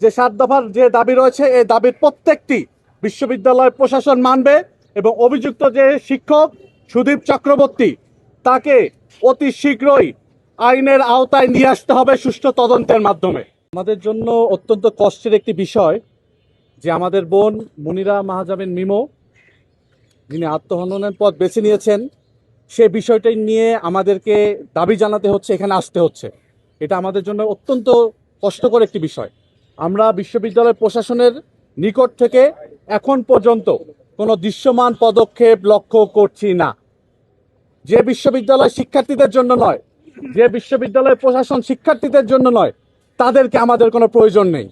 যে 7 দফার যে দাবি রয়েছে এই দাবির প্রত্যেকটি বিশ্ববিদ্যালয় প্রশাসন মানবে এবং অভিযুক্ত যে শিক্ষক সুদীপ চক্রবর্তী তাকে অতি শীঘ্রই আইনের আওতায় নিয়ে আসতে হবে সুষ্ঠু তদন্তের মাধ্যমে। আমাদের জন্য অত্যন্ত কষ্টের একটি বিষয় যে আমাদের বোন মুনিরা মাহাজাবিন মিমো যিনি আত্মহননের পথ বেছে নিয়েছেন সে বিষয়টাই নিয়ে আমাদেরকে দাবি জানাতে হচ্ছে, এখানে আসতে হচ্ছে। এটা আমাদের জন্য অত্যন্ত কষ্টকর একটি বিষয়। আমরা বিশ্ববিদ্যালয় প্রশাসনের নিকট থেকে এখন পর্যন্ত কোনো দৃশ্যমান পদক্ষেপ লক্ষ্য করছি না। যে বিশ্ববিদ্যালয় শিক্ষার্থীদের জন্য নয়, যে বিশ্ববিদ্যালয় প্রশাসন শিক্ষার্থীদের জন্য নয়, তাদেরকে আমাদের কোনো প্রয়োজন নেই।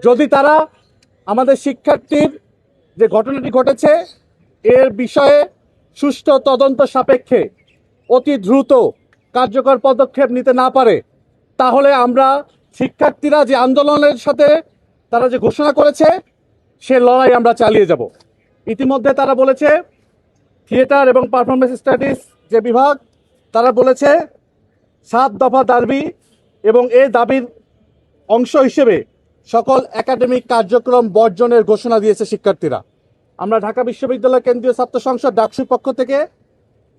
যদি তারা আমাদের শিক্ষার্থীর যে ঘটনাটি ঘটেছে এর বিষয়ে সুষ্ঠু তদন্ত সাপেক্ষে অতি দ্রুত কার্যকর পদক্ষেপ নিতে না পারে, তাহলে আমরা শিক্ষার্থীরা যে আন্দোলনের সাথে তারা যে ঘোষণা করেছে সে লড়াই আমরা চালিয়ে যাব। ইতিমধ্যে তারা বলেছে থিয়েটার এবং পারফরমেন্স স্টাডিজ যে বিভাগ তারা বলেছে 7 দফা দাবি এবং এই দাবির অংশ হিসেবে সকল একাডেমিক কার্যক্রম বর্জনের ঘোষণা দিয়েছে শিক্ষার্থীরা। আমরা ঢাকা বিশ্ববিদ্যালয় কেন্দ্রীয় ছাত্র সংসদ ডাকসুর পক্ষ থেকে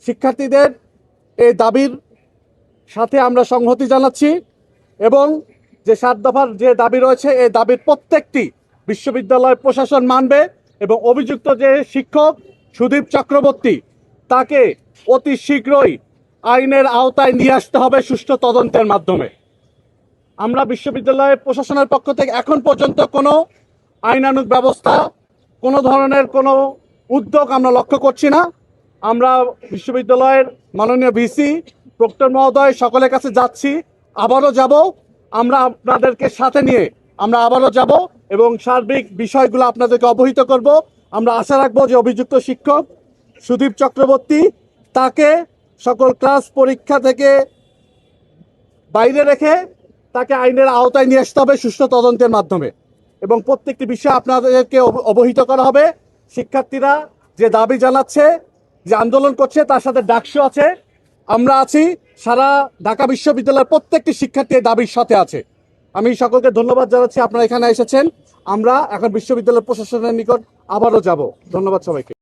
শিক্ষার্থীদের এই দাবির সাথে আমরা সংহতি জানাচ্ছি এবং যে 7 দফার যে দাবি রয়েছে এই দাবির প্রত্যেকটি বিশ্ববিদ্যালয় প্রশাসন মানবে এবং অভিযুক্ত যে শিক্ষক সুদীপ চক্রবর্তী তাকে অতি শীঘ্রই আইনের আওতায় নিয়ে আসতে হবে সুষ্ঠু তদন্তের মাধ্যমে। আমরা বিশ্ববিদ্যালয় প্রশাসনের পক্ষ থেকে এখন পর্যন্ত কোনো আইনানুগ ব্যবস্থা, কোনো ধরনের কোনো উদ্যোগ আমরা লক্ষ্য করছি না। আমরা বিশ্ববিদ্যালয়ের মাননীয় ভিসি প্রক্টর মহোদয় সকলের কাছে যাচ্ছি, আবারও যাব। আমরা আপনাদেরকে সাথে নিয়ে আমরা আবারও যাব এবং সার্বিক বিষয়গুলো আপনাদেরকে অবহিত করব। আমরা আশা রাখবো যে অভিযুক্ত শিক্ষক সুদীপ চক্রবর্তী তাকে সকল ক্লাস পরীক্ষা থেকে বাইরে রেখে তাকে আইনের আওতায় নিয়ে আসতে হবে সুষ্ঠু তদন্তের মাধ্যমে এবং প্রত্যেকটি বিষয় আপনাদেরকে অবহিত করা হবে। শিক্ষার্থীরা যে দাবি জানাচ্ছে, যে আন্দোলন করছে, তার সাথে ডাকসু আছে, আমরা আছি, সারা ঢাকা বিশ্ববিদ্যালয়ের প্রত্যেকটি শিক্ষার্থী এই দাবির সাথে আছে। আমি সকলকে ধন্যবাদ জানাচ্ছি আপনারা এখানে এসেছেন। আমরা এখন বিশ্ববিদ্যালয় প্রশাসনের নিকট আবারও যাব। ধন্যবাদ সবাইকে।